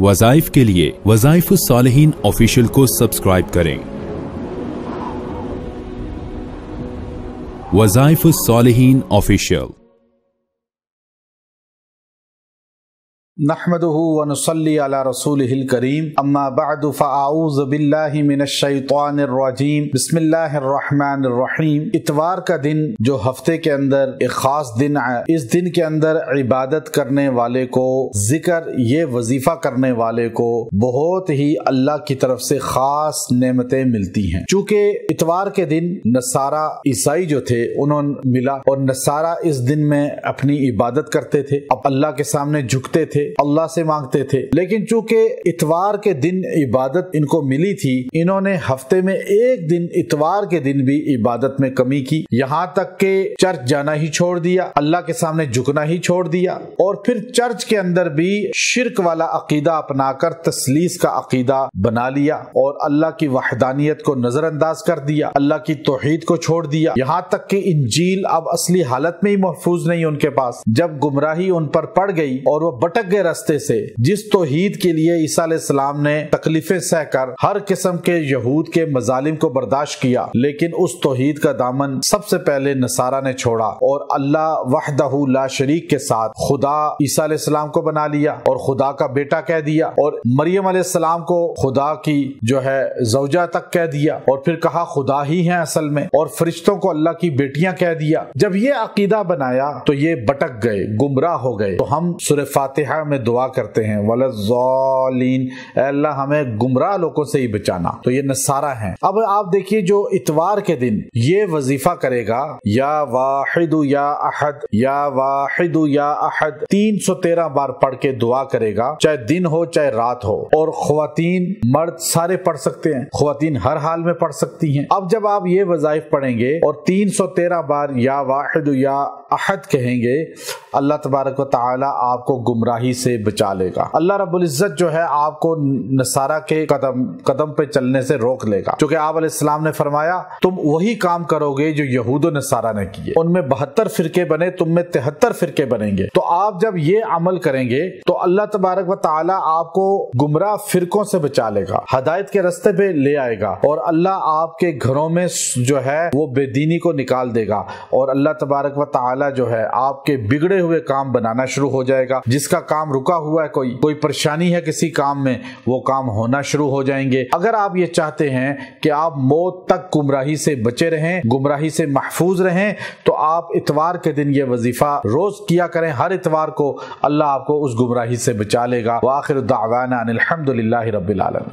वज़ाइफ के लिए वज़ाइफ सालिहीन ऑफिशियल को सब्सक्राइब करें। वज़ाइफ सालिहीन ऑफिशियल। नहमदुहु व नुसल्ली अला रसूलिहिल करीम, अम्मा बअदु फ़अऊज़ु बिल्लाहि मिनश शैतानिर रजीम, बिस्मिल्लाहिर रहमानिर रहीम। इतवार का दिन जो हफ्ते के अंदर एक खास दिन है, इस दिन के अंदर इबादत करने वाले को, जिक्र ये वजीफा करने वाले को बहुत ही अल्लाह की तरफ से खास नेमतें मिलती हैं। चूँकि इतवार के दिन नसारा ईसाई जो थे उन्होंने मिला और नसारा इस दिन में अपनी इबादत करते थे, अब अल्लाह के सामने झुकते थे, अल्लाह से मांगते थे। लेकिन चूंकि इतवार के दिन इबादत इनको मिली थी, इन्होंने हफ्ते में एक दिन इतवार के दिन भी इबादत में कमी की, यहाँ तक के चर्च जाना ही छोड़ दिया, अल्लाह के सामने झुकना ही छोड़ दिया और फिर चर्च के अंदर भी शिर्क वाला अकीदा अपनाकर तस्लीस का अकीदा बना लिया और अल्लाह की वहदानियत को नजरअंदाज कर दिया, अल्लाह की तौहीद को छोड़ दिया। यहाँ तक कि इंजील अब असली हालत में ही महफूज नहीं उनके पास। जब गुमराही उन पर पड़ गई और वो भटक गए रास्ते से, जिस तौहीद के लिए ईसा अलैहिस्सलाम ने तकलीफें सहकर हर किस्म के यहूद के मजालिम को बर्दाश्त किया, लेकिन उस तौहीद का दामन सबसे पहले नसारा ने छोड़ा और अल्लाह वहदहू ला शरीक के साथ खुदा ईसा अलैहिस्सलाम को बना लिया और खुदा का बेटा कह दिया और मरियम अलैहिस्सलाम को खुदा की जो है ज़ौजा तक कह दिया और फिर कहा खुदा ही है असल में, और फरिश्तों को अल्लाह की बेटियां कह दिया। जब ये अकीदा बनाया तो ये भटक गए, गुमराह हो गए। तो हम सूरह फातिहा में दुआ करते हैं, वलज़ालीन, अल्लाह हमें गुमराह लोगों से ही बचाना। तो ये नसारा हैं। अब आप देखिए, जो इतवार के दिन ये वजीफा करेगा, या वाहिदु या अहद, या वाहिदु या अहद 313 बार पढ़ के दुआ करेगा, चाहे दिन हो चाहे रात हो। और ख्वातीन मर्द सारे पढ़ सकते हैं, ख्वातीन हर हाल में पढ़ सकती हैं। अब जब आप ये वज़ाइफ पढ़ेंगे और 313 बार या वाहिदु या अहद कहेंगे, अल्लाह तबारक व तआला आपको गुमराही से बचा लेगा। अल्लाह रब्बुल इज्जत जो है आपको नसारा के कदम पे चलने से रोक लेगा, क्योंकि आप अलैहिस्सलाम ने फरमाया तुम वही काम करोगे जो यहूद और नसारा ने किए। उनमें 72 फिरके बने, तुम में 73 फिरके बनेंगे। तो आप जब ये अमल करेंगे तो अल्लाह तबारक व तआला आपको गुमराह फिरकों से बचा लेगा, हदायत के रास्ते पे ले आएगा और अल्लाह आपके घरों में जो है वो बेदीनी को निकाल देगा और अल्लाह तबारक व तआला जो है आपके बिगड़े हुए काम बनाना शुरू हो जाएगा। जिसका काम रुका हुआ है, कोई परेशानी है किसी काम में, वो काम होना शुरू हो जाएंगे। अगर आप ये चाहते हैं कि आप मौत तक गुमराही से बचे रहें, गुमराही से महफूज रहें, तो आप इतवार के दिन ये वजीफा रोज किया करें। हर इतवार को अल्लाह आपको उस गुमराही से बचा लेगा। व आखिर दावाना अनिल हम्दुलिल्लाहि रब्बिल आलमीन।